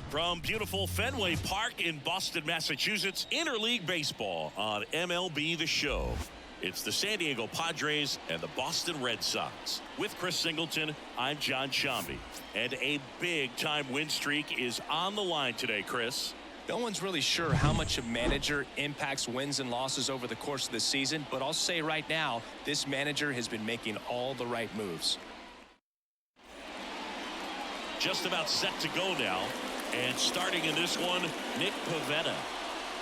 From beautiful Fenway Park in Boston, Massachusetts, interleague baseball on MLB The Show. It's the San Diego Padres and the Boston Red Sox. With Chris Singleton, I'm John Shambi. And a big-time win streak is on the line today, Chris. No one's really sure how much a manager impacts wins and losses over the course of the season, but I'll say right now, this manager has been making all the right moves. Just about set to go now. And starting in this one, Nick Pivetta.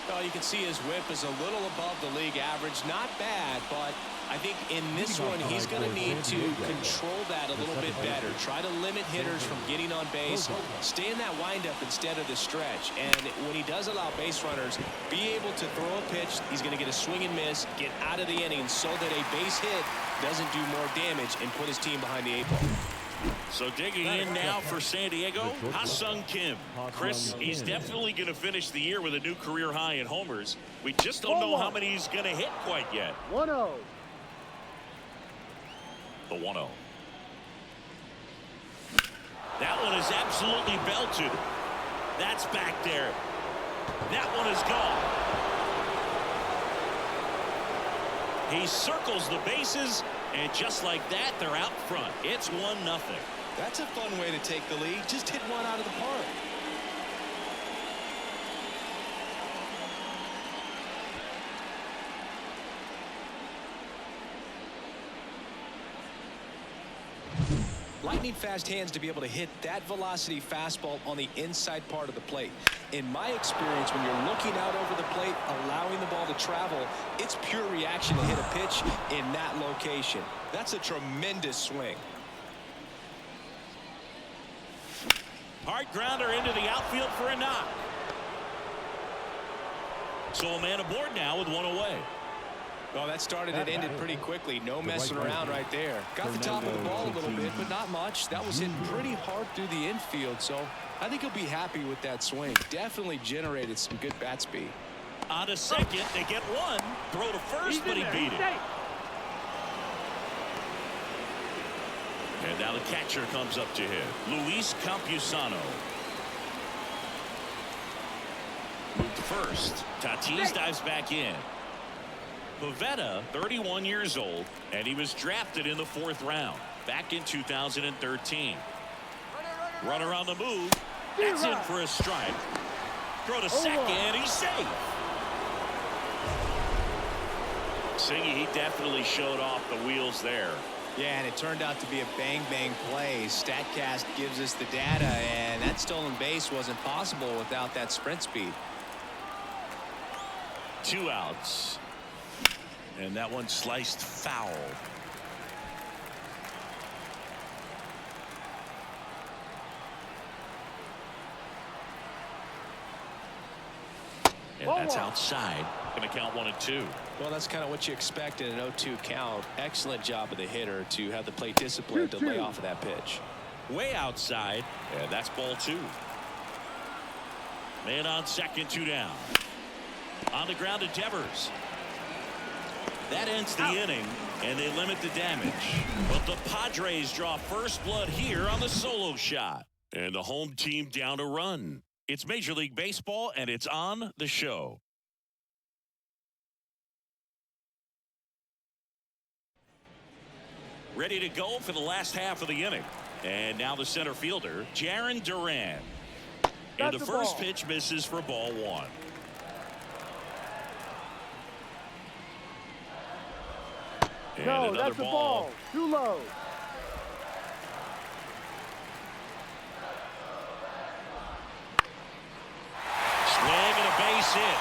Well, you can see his whip is a little above the league average. Not bad, but I think in this one, he's going to need to control that a little bit better. Try to limit hitters from getting on base. Stay in that windup instead of the stretch. And when he does allow base runners, be able to throw a pitch. He's going to get a swing and miss, get out of the inning so that a base hit doesn't do more damage and put his team behind the 8 ball. So digging in now for San Diego, Ha-Seong Kim. Chris, he's definitely going to finish the year with a new career high in homers. We just don't know how many he's going to hit quite yet. 1-0. The 1-0. That one is absolutely belted. That's back there. That one is gone. He circles the bases. And just like that, they're out front. It's 1-0. That's a fun way to take the lead. Just hit one out of the park. Lightning fast hands to be able to hit that velocity fastball on the inside part of the plate. In my experience, when you're looking out over the plate, allowing the ball to travel, it's pure reaction to hit a pitch in that location. That's a tremendous swing. Hard grounder into the outfield for a knock. So a man aboard now with one away. Well, that started and ended pretty quickly. No messing around right there. Got the top of the ball a little bit, but not much. That was hitting pretty hard through the infield, so I think he'll be happy with that swing. Definitely generated some good bat speed. On to second, they get one. Throw to first, but he beat it. And now the catcher comes up to him. Luis Campusano. Moved to first. Tatis dives back in. Pivetta, 31 years old, and he was drafted in the 4th round back in 2013. Runner on the move. That's in for a strike. Throw to second. He's safe. Singy, he definitely showed off the wheels there. Yeah, and it turned out to be a bang-bang play. StatCast gives us the data, and that stolen base wasn't possible without that sprint speed. 2 outs. And that one sliced foul. And that's outside. Going to count 1-2. Well, that's kind of what you expect in an 0-2 count. Excellent job of the hitter to have the plate discipline to lay off of that pitch. Way outside. And that's ball 2. Man on second, 2 down. On the ground to Devers. That ends the inning, and they limit the damage. But the Padres draw first blood here on the solo shot. And the home team down a run. It's Major League Baseball, and it's on the show. Ready to go for the last half of the inning. And now the center fielder, Jarren Duran. And the first pitch misses for ball 1. No, that's a ball. Too low. Swing and a base hit.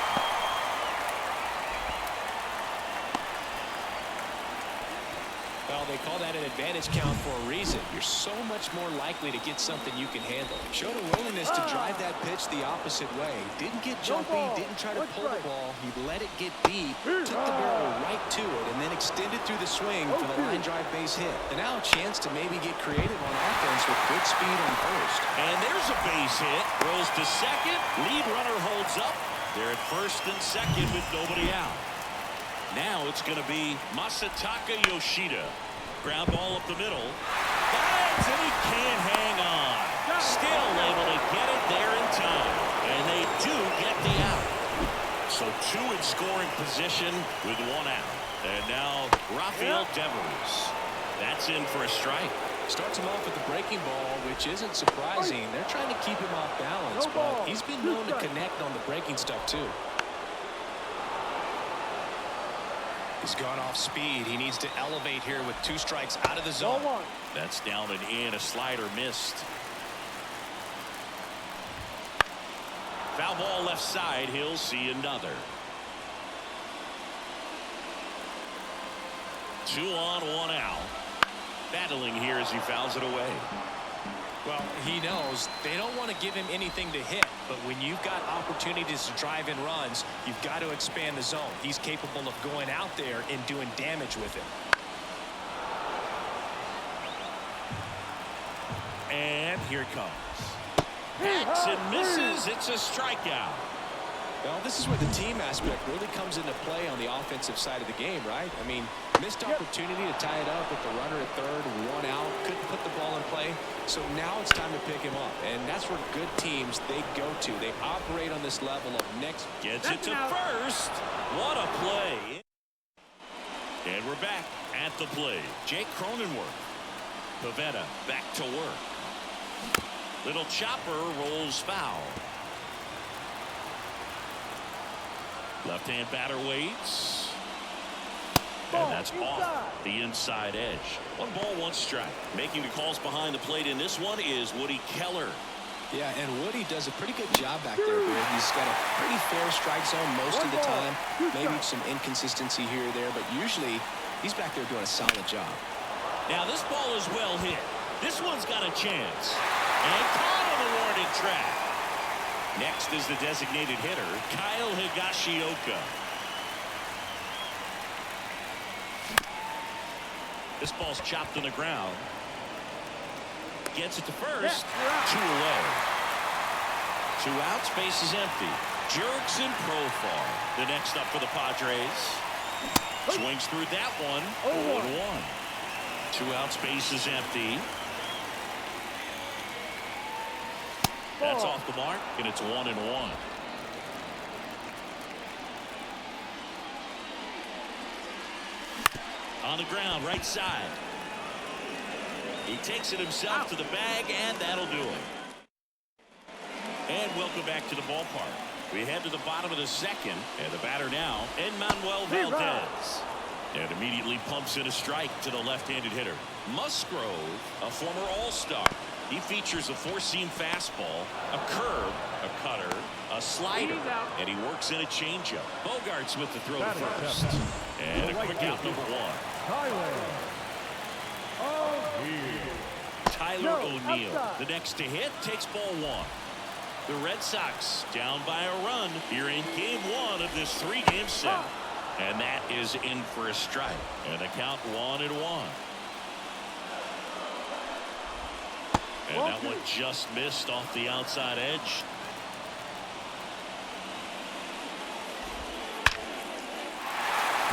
Well, they call that an advantage count for a reason. You're so much more likely to get something you can handle. Showed a willingness to drive that pitch the opposite way. Didn't get jumpy, didn't try to pull the ball. He let it get deep, took the barrel right to it, and then extended through the swing for the line drive base hit. And now a chance to maybe get creative on offense with good speed on first. And there's a base hit. Rolls to second. Lead runner holds up. They're at first and second with nobody out. Now it's going to be Masataka Yoshida. Ground ball up the middle. Finds and he can't hang on. Still able to get it there in time. So 2 in scoring position with 1 out. And now Rafael Devers. That's in for a strike. Starts him off with the breaking ball, which isn't surprising. They're trying to keep him off balance, but he's been known to connect on the breaking stuff too. He's gone off speed. He needs to elevate here with 2 strikes out of the zone. That's down and in. A slider missed. Foul ball left side. He'll see another. 2 on, 1 out. Battling here as he fouls it away. Well, he knows they don't want to give him anything to hit, but when you've got opportunities to drive in runs, you've got to expand the zone. He's capable of going out there and doing damage with it. And here it comes. Hacks and misses. It's a strikeout. Well, this is where the team aspect really comes into play on the offensive side of the game, right? I mean, missed opportunity to tie it up with the runner at third, 1 out, couldn't put the ball in play. So now it's time to pick him up, and that's where good teams, they go to. They operate on this level of next. Gets it to first. What a play. And we're back at the plate. Jake Cronenworth. Pavetta back to work. Little chopper rolls foul. Left-hand batter waits. And that's off the inside edge. 1 ball, 1 strike. Making the calls behind the plate in this one is Woody Keller. Yeah, and Woody does a pretty good job back there. He's got a pretty fair strike zone most of the time. Maybe some inconsistency here or there, but usually he's back there doing a solid job. Now this ball is well hit. This one's got a chance. And caught on the warning track. Next is the designated hitter, Kyle Higashioka. This ball's chopped on the ground. Gets it to first. 2 away. 2 outs, base is empty. Jurickspn Profar, the next up for the Padres. Swings through that one. 0-1. 2 outs, base is empty. That's off the mark, and it's 1-1. On the ground, right side. He takes it himself to the bag, and that'll do it. And welcome back to the ballpark. We head to the bottom of the 2nd, and the batter now, Manuel Valdez. And immediately pumps in a strike to the left-handed hitter. Musgrove, a former All-Star. He features a 4-seam fastball, a curve, a cutter, a slider, and he works in a changeup. Bogarts with the throw to first. And a quick out, number 1. Tyler O'Neill, the next to hit, takes ball 1. The Red Sox down by a run here in game 1 of this 3-game set. And that is in for a strike. And the count 1-1. And that one just missed off the outside edge.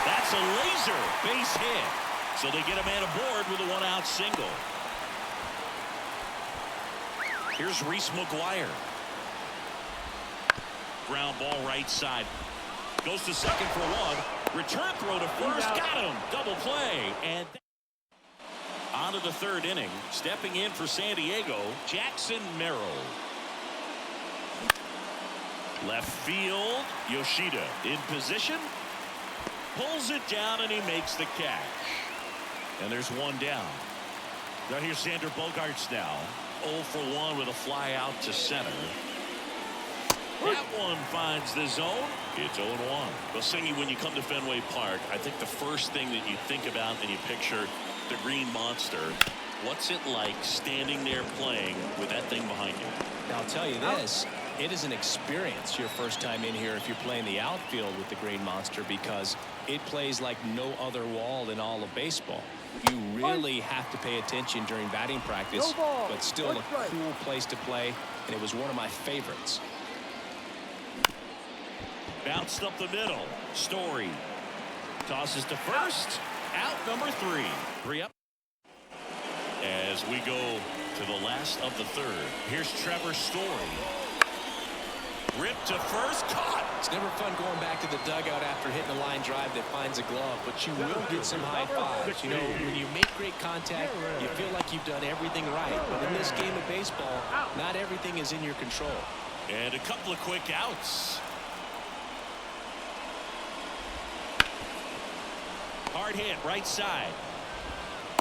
That's a laser base hit. So they get a man aboard with a 1-out single. Here's Reese McGuire. Ground ball right side. Goes to second for 1. Return throw to first. Got him. Double play. And on to the 3rd inning. Stepping in for San Diego, Jackson Merrill. Left field, Yoshida in position. Pulls it down and he makes the catch. And there's 1 down. Now here's Xander Bogaerts now. 0 for 1 with a fly out to center. That one finds the zone. It's 0-1. Well, Singy, when you come to Fenway Park, I think the first thing that you think about and you picture the Green Monster. What's it like standing there playing with that thing behind you? I'll tell you this. It is an experience your first time in here if you're playing the outfield with the Green Monster, because it plays like no other wall in all of baseball. You really have to pay attention during batting practice, but still a cool place to play, and it was one of my favorites. Bounced up the middle. Story tosses to first. Out number 3. 3 up. As we go to the last of the 3rd. Here's Trevor Story. Ripped to first. Caught. It's never fun going back to the dugout after hitting a line drive that finds a glove, but you will get some high fives. You know, when you make great contact, you feel like you've done everything right. But in this game of baseball, not everything is in your control. And a couple of quick outs. Hard hit right side.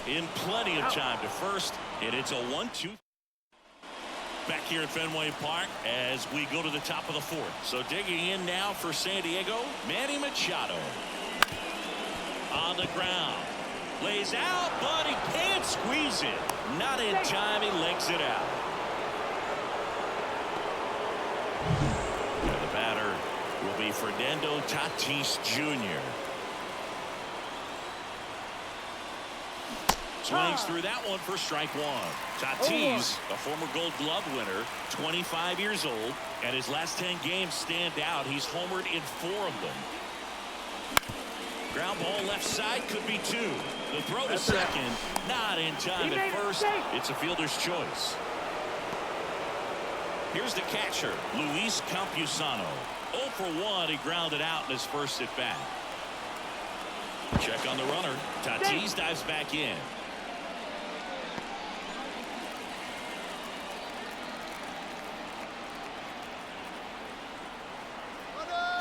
In plenty of time to first, and it's a 1-2. Back here at Fenway Park as we go to the top of the fourth. So digging in now for San Diego, Manny Machado. On the ground. Lays out, but he can't squeeze it. Not in time, he legs it out. And the batter will be Fernando Tatis Jr. Swings through that one for strike one. Tatis, a former Gold Glove winner, 25 years old, and his last 10 games stand out. He's homered in 4 of them. Ground ball left side, could be 2. The throw to second, not in time at first. It's a fielder's choice. Here's the catcher, Luis Campusano. 0 for 1, he grounded out in his first at bat. Check on the runner. Tatis dives back in.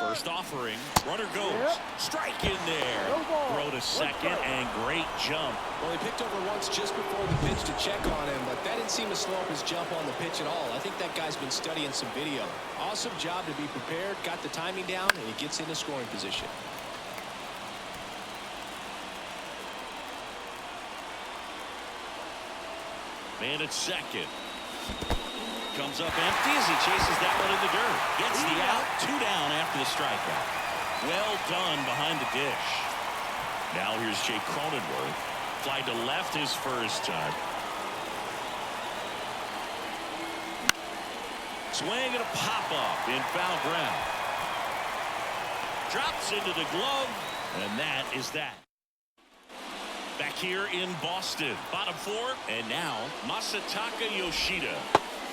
First offering, runner goes, strike in there. Throw to second, and great jump. Well, he picked over once just before the pitch to check on him, but that didn't seem to slow up his jump on the pitch at all. I think that guy's been studying some video. Awesome job to be prepared, got the timing down, and he gets into scoring position. Man at second. Comes up empty as he chases that one in the dirt. Gets the out, 2 down after the strikeout. Well done behind the dish. Now here's Jake Cronenworth. Fly to left his first time. Swing and a pop-up in foul ground. Drops into the glove, and that is that. Back here in Boston, bottom 4, and now Masataka Yoshida.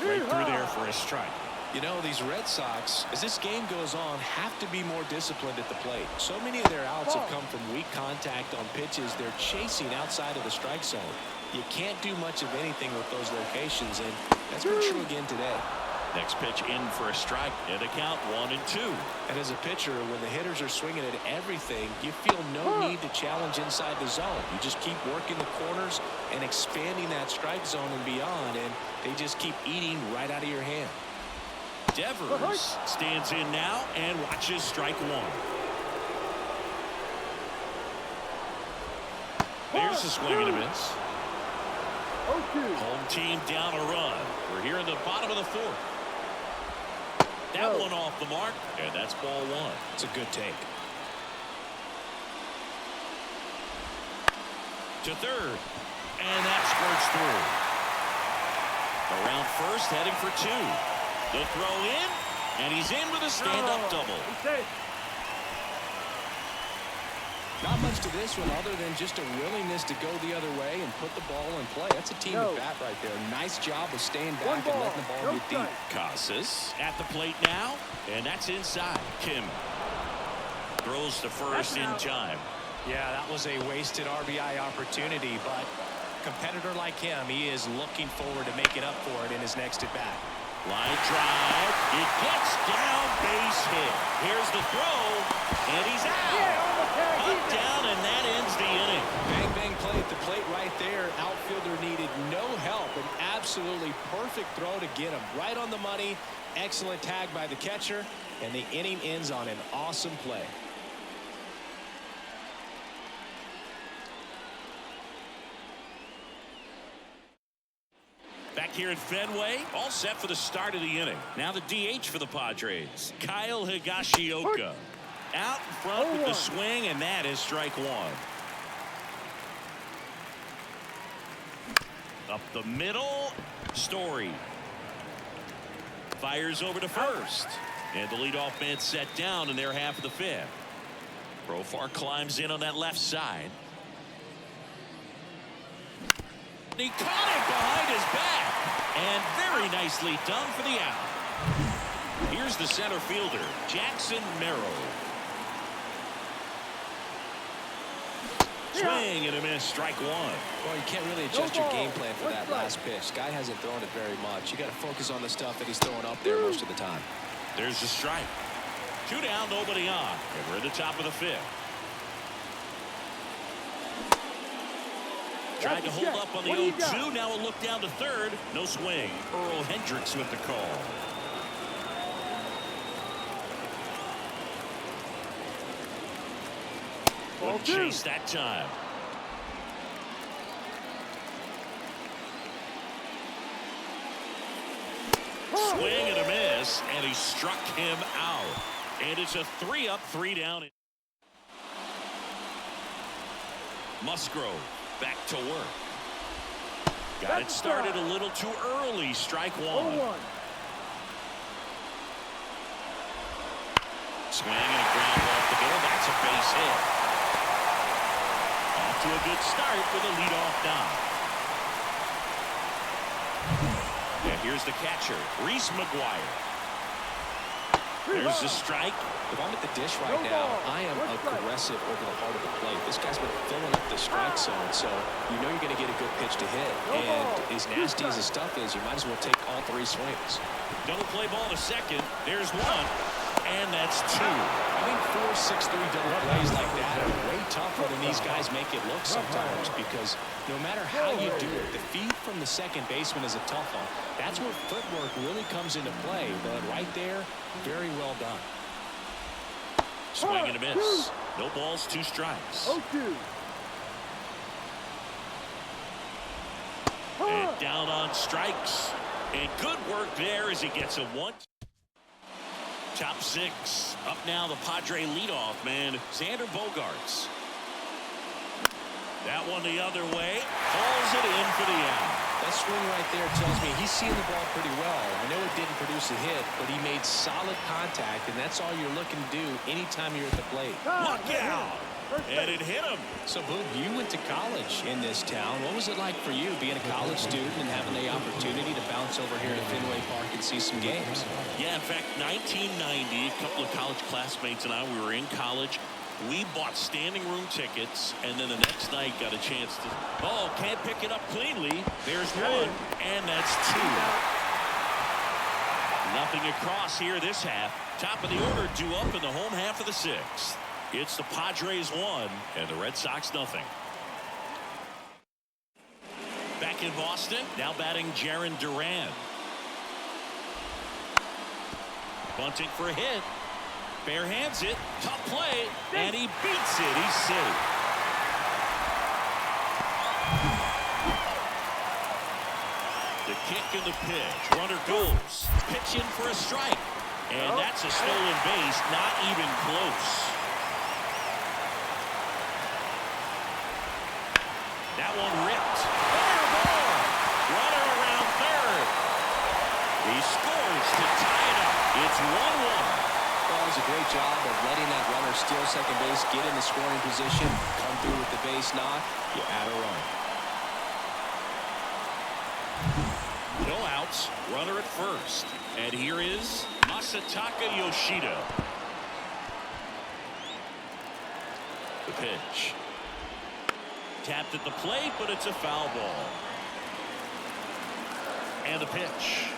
Right through there for a strike. You know, these Red Sox, as this game goes on, have to be more disciplined at the plate. So many of their outs have come from weak contact on pitches they're chasing outside of the strike zone. You can't do much of anything with those locations, and that's been true again today. Next pitch in for a strike, and a count 1-2. And as a pitcher, when the hitters are swinging at everything, you feel no need to challenge inside the zone. You just keep working the corners and expanding that strike zone and beyond, and they just keep eating right out of your hand. Devers stands in now and watches strike 1. There's a swing and a miss. Home team down a run. We're here in the bottom of the 4th. That one off the mark, and that's ball 1. It's a good take. To third, and that squirts through. Around first, heading for 2. The throw in, and he's in with a stand-up double. Not much to this one other than just a willingness to go the other way and put the ball in play. That's a team at bat right there. Nice job of staying back and letting the ball get deep. Casas at the plate now, and that's inside. Kim throws to first in time. Yeah, that was a wasted RBI opportunity, but a competitor like him, he is looking forward to making up for it in his next at bat. Line drive. It gets down, base hit. Here's the throw, and he's out. Up, down, and that ends the inning. Bang, bang play at the plate right there. Outfielder needed no help. An absolutely perfect throw to get him right on the money. Excellent tag by the catcher, and the inning ends on an awesome play. Back here at Fenway, all set for the start of the inning. Now the DH for the Padres, Kyle Higashioka. Out in front with the swing, and that is strike 1. Up the middle, Story. Fires over to first. And the leadoff man set down in their half of the 5th. Profar climbs in on that left side. He caught it behind his back. And very nicely done for the out. Here's the center fielder, Jackson Merrill. Swing and a miss, strike one. Well, you can't really adjust your game plan for that last pitch. Guy hasn't thrown it very much. You got to focus on the stuff that he's throwing up there most of the time. There's the strike. 2 down, nobody on, and we're at the top of the 5th. Tried to hold up on the 0-2. Now a look down to third. No swing. Earl Hendricks with the call. Wouldn't chase that time. Swing and a miss, and he struck him out. And it's a 3-up, 3 down. Musgrove back to work. Got it started a little too early. Strike one. Swing and a ground off the middle. That's a base hit. Off to a good start with a leadoff knock. And here's the catcher, Reese McGuire. There's the strike. If I'm at the dish right now, I am aggressive over the heart of the plate. This guy's been filling up the strike zone, so you know you're going to get a good pitch to hit. And as nasty as the stuff is, you might as well take all 3 swings. Double play ball to second. There's one, and that's 2. I think 4, 6, 3 double plays like that are way tougher than these guys make it look sometimes, because no matter how you do it, the feed from the second baseman is a tough one. That's where footwork really comes into play. But right there, very well done. Swing and a miss. No balls, 2 strikes. And down on strikes. And good work there as he gets a 1. Top 6. Up now, the Padre leadoff man, Xander Bogaerts. That one the other way. Hauls it in for the out. That swing right there tells me he's seeing the ball pretty well. I know it didn't produce a hit, but he made solid contact, and that's all you're looking to do anytime you're at the plate. Look out! And it hit him. So, Boog, you went to college in this town. What was it like for you being a college student and having the opportunity to bounce over here to Fenway Park and see some games? Yeah, in fact, 1990, a couple of college classmates and I, we were in college. We bought standing room tickets, and then the next night got a chance to... Oh, can't pick it up cleanly. There's one, and that's 2. Nothing across here this half. Top of the order due up in the home half of the 6th. It's the Padres 1, and the Red Sox nothing. Back in Boston, now batting Jarren Duran. Bunting for a hit. Bare hands it, tough play, and he beats it. He's safe. The kick and the pitch. Runner goes. Pitch in for a strike. And that's a stolen base, not even close. That one ripped. Fair ball. Runner around third. He scores to tie it up. It's 1-1. Well, it was a great job of letting that runner steal second base, get in the scoring position, come through with the base knock. You add a run. No outs, runner at first. And here is Masataka Yoshida. The pitch. Tapped at the plate, but it's a foul ball. And the pitch.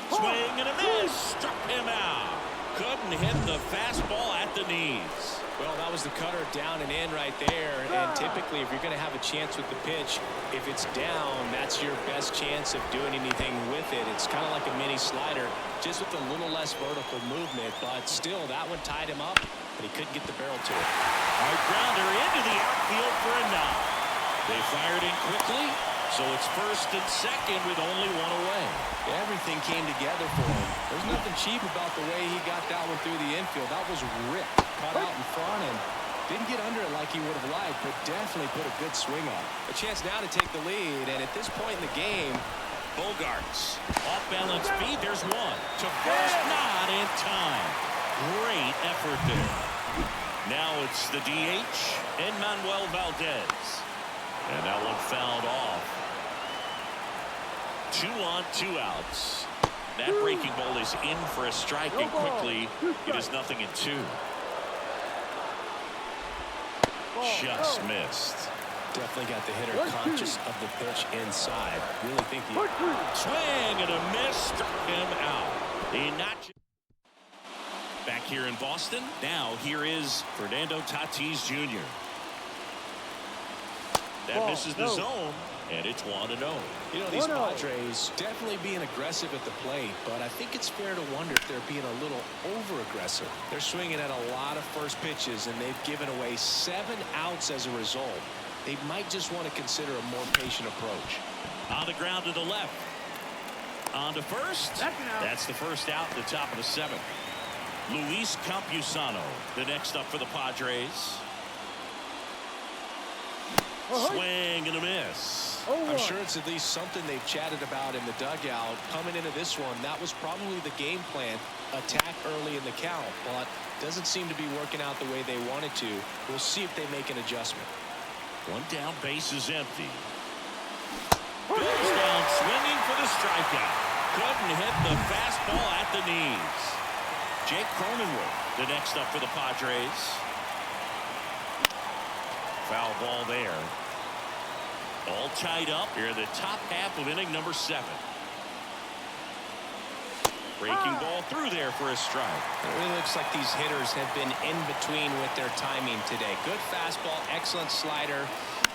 Swing and a miss. Struck him out. Couldn't hit the fastball at the knees. Well, that was the cutter down and in right there. And typically, if you're going to have a chance with the pitch, if it's down, that's your best chance of doing anything with it. It's kind of like a mini slider, just with a little less vertical movement. But still, that one tied him up, but he couldn't get the barrel to it. Hard grounder into the outfield for a knock. They fired in quickly, so it's first and second with only 1 away. Everything came together for him. There's nothing cheap about the way he got that one through the infield. That was ripped, cut out in front, and didn't get under it like he would have liked, but definitely put a good swing on. A chance now to take the lead, and at this point in the game, Bogaerts off balance feed. There's one to first, not in time. Great effort there. Now it's the DH, Enmanuel Valdez, and that one fouled off. 2 on, 2 outs. That breaking ball is in for a strike, and quickly it is 0-2. Just missed. Definitely got the hitter conscious of the pitch inside. Really think the swing and a miss, struck him out. He not back here in Boston. Now here is Fernando Tatis Jr. That misses the zone, and it's 1-0. You know, these Padres definitely being aggressive at the plate, but I think it's fair to wonder if they're being a little over-aggressive. They're swinging at a lot of first pitches, and they've given away 7 outs as a result. They might just want to consider a more patient approach. On the ground to the left. On to first. That's the first out at the top of the 7th. Luis Campusano, the next up for the Padres. Swing and a miss. I'm sure it's at least something they've chatted about in the dugout. Coming into this one, that was probably the game plan. Attack early in the count, but doesn't seem to be working out the way they wanted to. We'll see if they make an adjustment. One down, base is empty. Goes down swinging for the strikeout. Couldn't hit the fastball at the knees. Jake Cronenworth, the next up for the Padres. Foul ball there. All tied up here in the top half of inning number 7. Breaking ball through there for a strike. It really looks like these hitters have been in between with their timing today. Good fastball, excellent slider,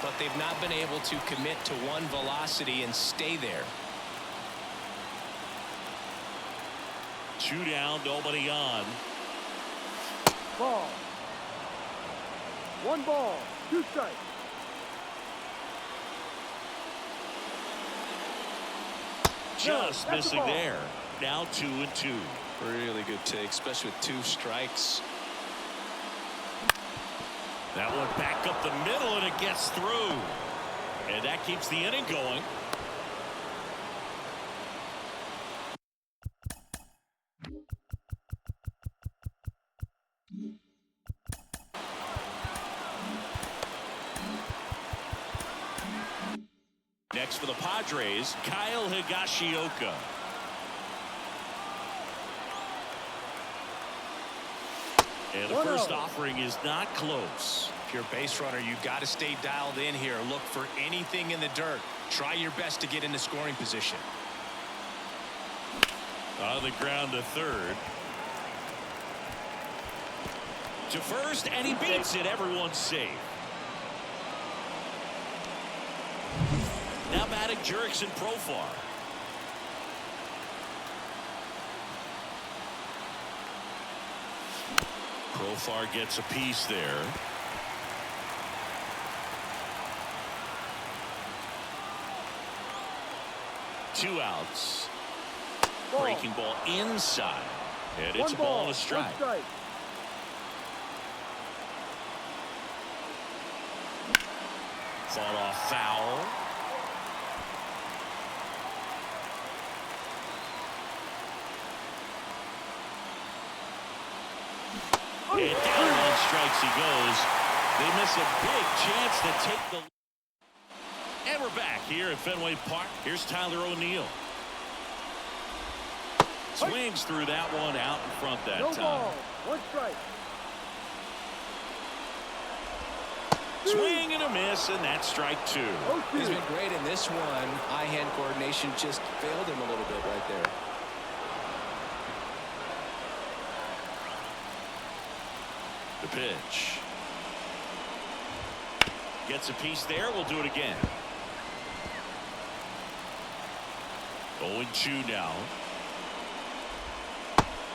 but they've not been able to commit to one velocity and stay there. 2 down, nobody on. Ball. 1 ball, 2 strikes. Just missing there. Now 2-2. Really good take, especially with 2 strikes. That one back up the middle, and it gets through. And that keeps the inning going. Next for the Padres, Kyle Higashioka. And the first offering is not close. If you're a base runner, you've got to stay dialed in here. Look for anything in the dirt. Try your best to get into scoring position. On the ground to third. To first, and he beats it. Everyone's safe. Now batting Jurickspn Profar. Profar gets a piece there. Two outs. Breaking ball inside. And it's a ball and a strike. Fought off foul. And down on strikes he goes. They miss a big chance to take the. And we're back here at Fenway Park. Here's Tyler O'Neill. Swings through that one out in front that time. Ball. 1 strike. Swing and a miss, and that's strike 2. He's been great in this one. Eye-hand coordination just failed him a little bit right there. The pitch. Gets a piece there. We'll do it again. 0-2 now.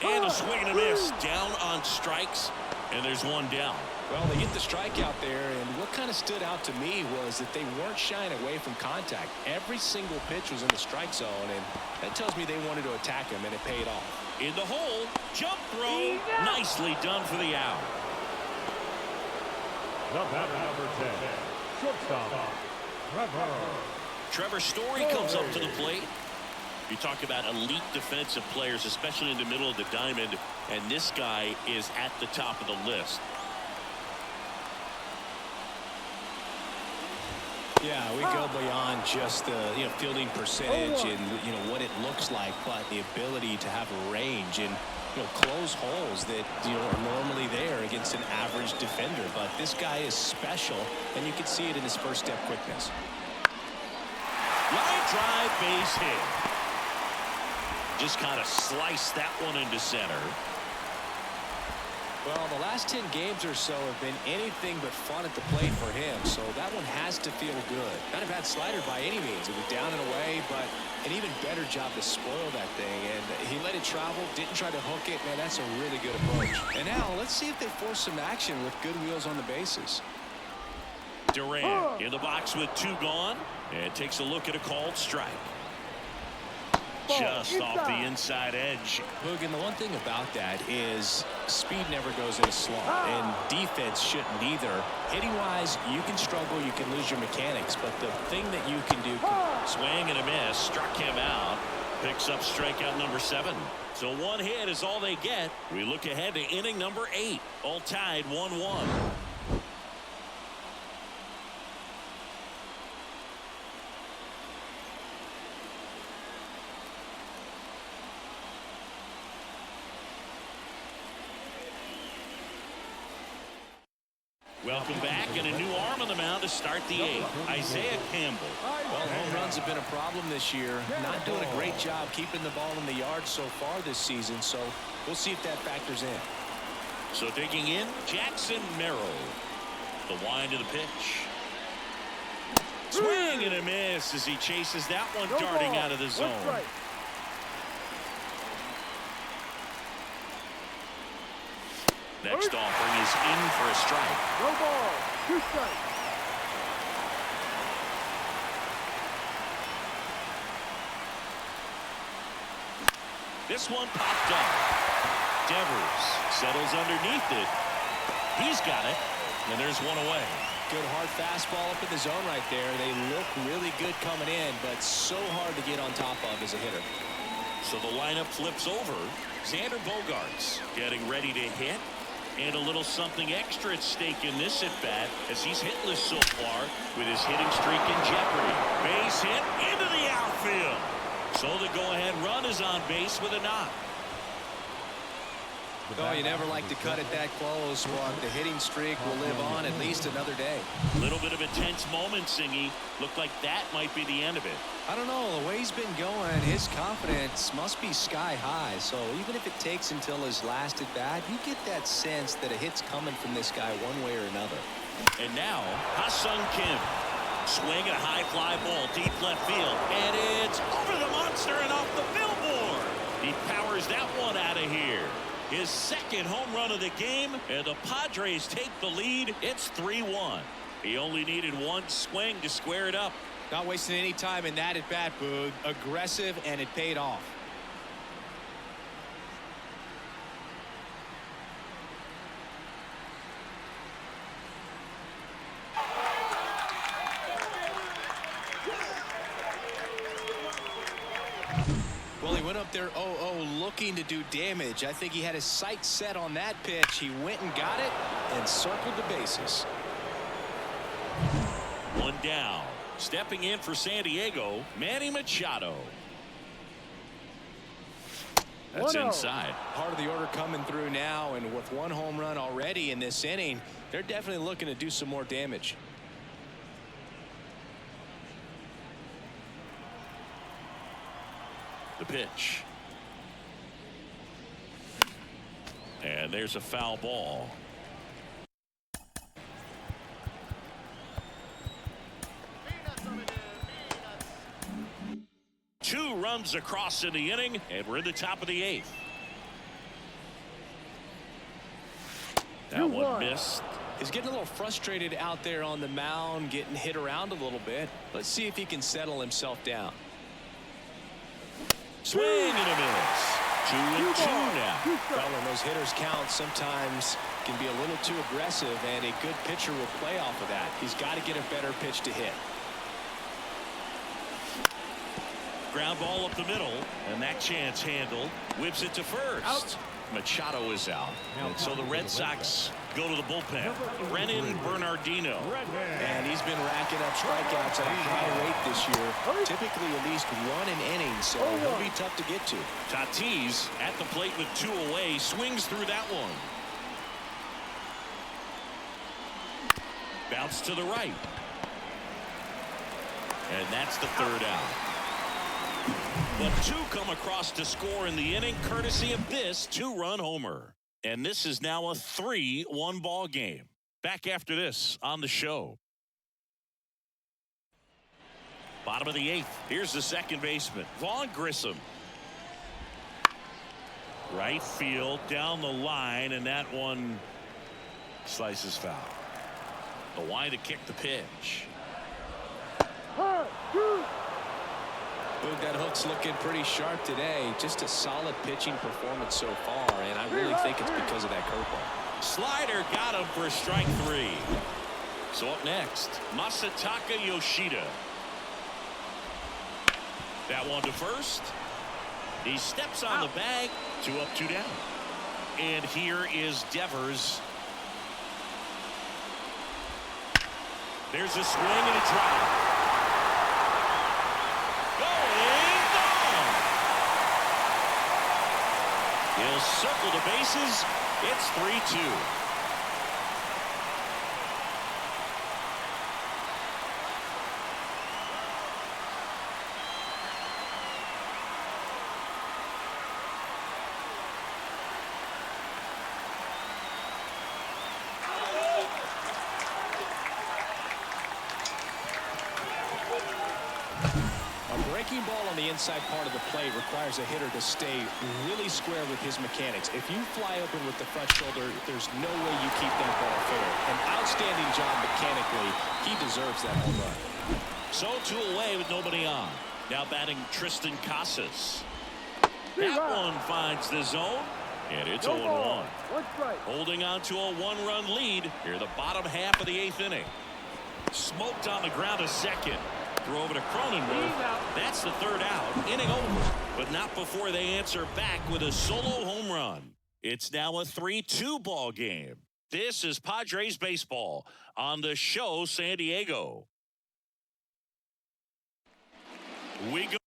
And a swing and a miss. Down on strikes, and there's one down. Well, they get the strikeout there, and what kind of stood out to me was that they weren't shying away from contact. Every single pitch was in the strike zone, and that tells me they wanted to attack him, and it paid off. In the hole, jump throw, nicely done for the out. The batter number 10, shortstop, Trevor Story comes up to the plate. You talk about elite defensive players, especially in the middle of the diamond, and this guy is at the top of the list. Yeah, we go beyond just the fielding percentage and what it looks looks like, but the ability to have a range and close holes that are normally there against an average defender. But this guy is special, and you can see it in his first step quickness. Line drive, base hit. Just kind of sliced that one into center. Well, the last 10 games or so have been anything but fun at the plate for him, so that one has to feel good. Not a bad slider by any means. It was down and away, but an even better job to spoil that thing, and he let it travel, didn't try to hook it. Man, that's a really good approach. And now let's see if they force some action with good wheels on the bases. Durant in the box with 2 gone, and takes a look at a called strike. Just off the inside edge. Boog, and the one thing about that is speed never goes in a slump, and defense shouldn't either. Hitting wise, you can struggle, you can lose your mechanics, but the thing that you can do. Swing and a miss, struck him out. Picks up strikeout number 7. So 1 hit is all they get. We look ahead to inning number 8, all tied 1-1. Welcome back, and a new arm on the mound to start the 8th. Isaiah Campbell. Well, home runs have been a problem this year. Not doing a great job keeping the ball in the yard so far this season, so we'll see if that factors in. So digging in, Jackson Merrill. The wind of the pitch. Swing and a miss as he chases that one darting out of the zone. Next offering is in for a strike. No ball. 2 strikes. This one popped up. Devers settles underneath it. He's got it, and there's one away. Good hard fastball up in the zone right there. They look really good coming in, but so hard to get on top of as a hitter. So the lineup flips over. Xander Bogaerts getting ready to hit. And a little something extra at stake in this at-bat as he's hitless so far with his hitting streak in jeopardy. Base hit into the outfield. So the go-ahead run is on base with a knock. Oh, you never like to cut it that close, but the hitting streak will live on at least another day. A little bit of a tense moment, Singy. Looked like that might be the end of it. I don't know. The way he's been going, his confidence must be sky high. So even if it takes until his last at bat, you get that sense that a hit's coming from this guy one way or another. And now, Ha-Seong Kim. Swing at a high fly ball deep left field. And it's over the monster and off the billboard. He powers that one out of here. His 2nd home run of the game, and the Padres take the lead. It's 3-1. He only needed 1 swing to square it up. Not wasting any time in that at bat, Boog. Aggressive, and it paid off. Well, he went up there 0-0 looking to do damage. I think he had his sights set on that pitch. He went and got it and circled the bases. 1 down. Stepping in for San Diego, Manny Machado. That's inside. Part of the order coming through now, and with 1 home run already in this inning, they're definitely looking to do some more damage. The pitch. And there's a foul ball. Two runs across in the inning, and we're in the top of the 8th. That one missed. He's getting a little frustrated out there on the mound, getting hit around a little bit. Let's see if he can settle himself down. Swing and a miss. 2-2 now. Well, when those hitters count, sometimes can be a little too aggressive, and a good pitcher will play off of that. He's got to get a better pitch to hit. Ground ball up the middle, and that chance handled. Whips it to first. Machado is out. And so the Red Sox go to the bullpen. Brennan Bernardino. And he's been racking up strikeouts at a high rate this year. Typically at least 1 an inning, so he'll be tough to get to. Tatis at the plate with 2 away. Swings through that one. Bounce to the right. And that's the 3rd out. But 2 come across to score in the inning, courtesy of this 2-run homer. And this is now a 3-1 ball game. Back after this on the show. Bottom of the 8th. Here's the second baseman, Vaughn Grissom. Right field, down the line, and that one slices foul. The wide to kick the pitch. Boog, that hook's looking pretty sharp today. Just a solid pitching performance so far, and I really think it's because of that curveball. Slider got him for strike 3. So up next, Masataka Yoshida. That one to first. He steps on the bag. 2 up, 2 down. And here is Devers. There's a swing and a drive. He'll circle the bases. It's 3-2. Breaking ball on the inside part of the plate requires a hitter to stay really square with his mechanics. If you fly open with the front shoulder, there's no way you keep that ball fair. An outstanding job mechanically. He deserves that home run. So 2 away with nobody on. Now batting Tristan Casas. That one finds the zone, and it's 0-1. Holding on to a 1-run lead here the bottom half of the 8th inning. Smoked on the ground to second. Throw over to Cronenworth. That's the 3rd out. Inning over. But not before they answer back with a solo home run. It's now a 3-2 ball game. This is Padres baseball on the show San Diego. We go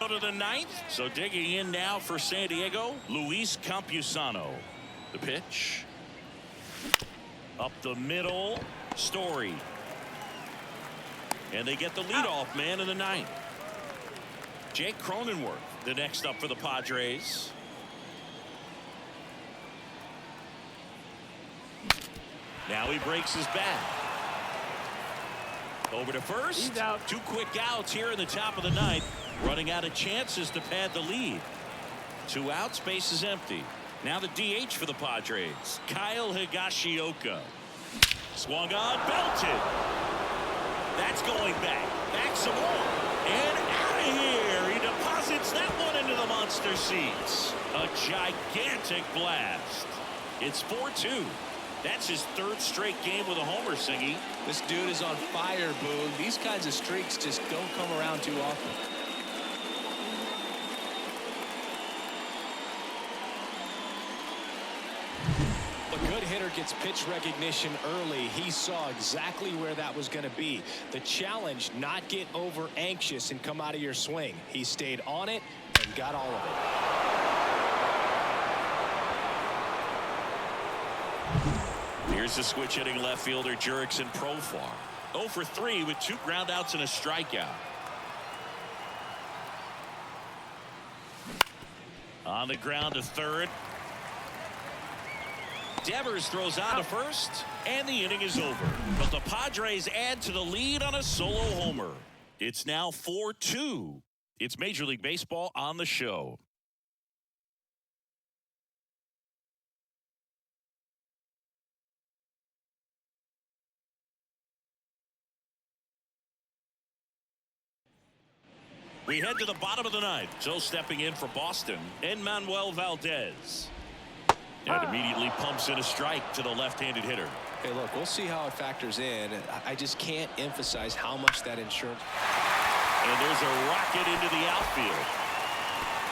to the 9th. So digging in now for San Diego, Luis Campusano. The pitch. Up the middle, Story. And they get the leadoff man in the 9th. Jake Cronenworth, the next up for the Padres. Now he breaks his back. Over to first. 2 quick outs here in the top of the 9th. Running out of chances to pad the lead. 2 outs, base is empty. Now the DH for the Padres, Kyle Higashioka. Swung on, belted. That's going back. Back some more. And out of here. He deposits that one into the monster seats. A gigantic blast. It's 4-2. That's his 3rd straight game with a homer, Singy. This dude is on fire, Boog. These kinds of streaks just don't come around too often. A good hitter gets pitch recognition early. He saw exactly where that was going to be. The challenge, not get over anxious and come out of your swing. He stayed on it and got all of it. Here's the switch hitting left fielder Jurickspn Profar. 0 for 3 with 2 groundouts and a strikeout. On the ground to 3rd. Devers throws out to first, and the inning is over. But the Padres add to the lead on a solo homer. It's now 4-2. It's Major League Baseball on the show. We head to the bottom of the 9th. So stepping in for Boston, Enmanuel Valdez. And immediately pumps in a strike to the left-handed hitter. Hey, look, we'll see how it factors in. I just can't emphasize how much that insurance. And there's a rocket into the outfield.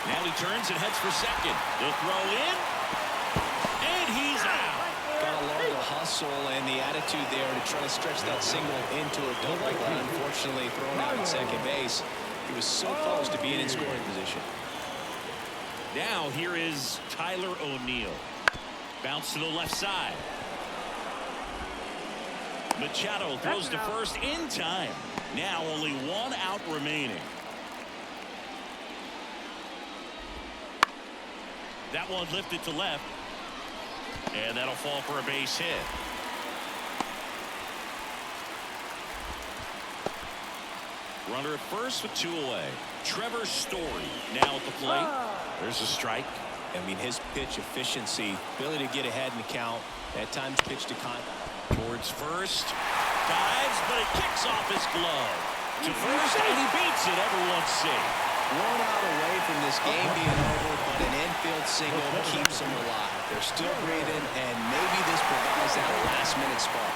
Now he turns and heads for second. The throw in. And he's out. Got to love the hustle and the attitude there to try to stretch that single into a double, but unfortunately thrown out at second base. He was so close to being in scoring position. Now here is Tyler O'Neill. Bounce to the left side. Machado throws to first in time. Now only one out remaining. That one lifted to left. And that'll fall for a base hit. Runner at first with 2 away. Trevor Story now at the plate. There's a strike. I mean, his pitch efficiency, ability to get ahead in the count, at times pitch to contact. Towards first. Dives, but it kicks off his glove. To first, and he beats it. Everyone's safe. 1 out away from this game being over, but an infield single keeps them alive. They're still breathing, and maybe this provides that last-minute spark.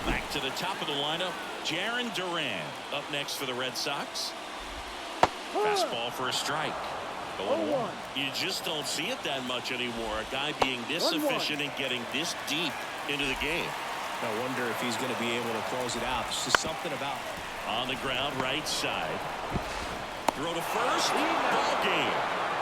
Back to the top of the lineup, Jarren Duran up next for the Red Sox. Fastball for a strike. 0-1. You just don't see it that much anymore. A guy being this efficient and getting this deep into the game. I wonder if he's going to be able to close it out. There's just something about it. On the ground, right side. Throw to first. Ball game.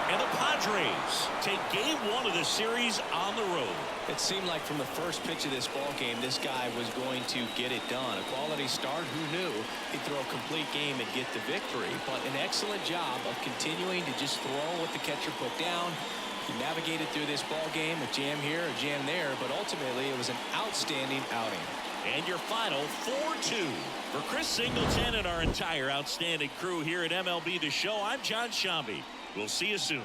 And the Padres take game 1 of the series on the road. It seemed like from the first pitch of this ball game, this guy was going to get it done. A quality start. Who knew he'd throw a complete game and get the victory? But an excellent job of continuing to just throw what the catcher put down. He navigated through this ball game, a jam here, a jam there, but ultimately it was an outstanding outing. And your final 4-2 for Chris Singleton and our entire outstanding crew here at MLB The Show. I'm John Shambi. We'll see you soon.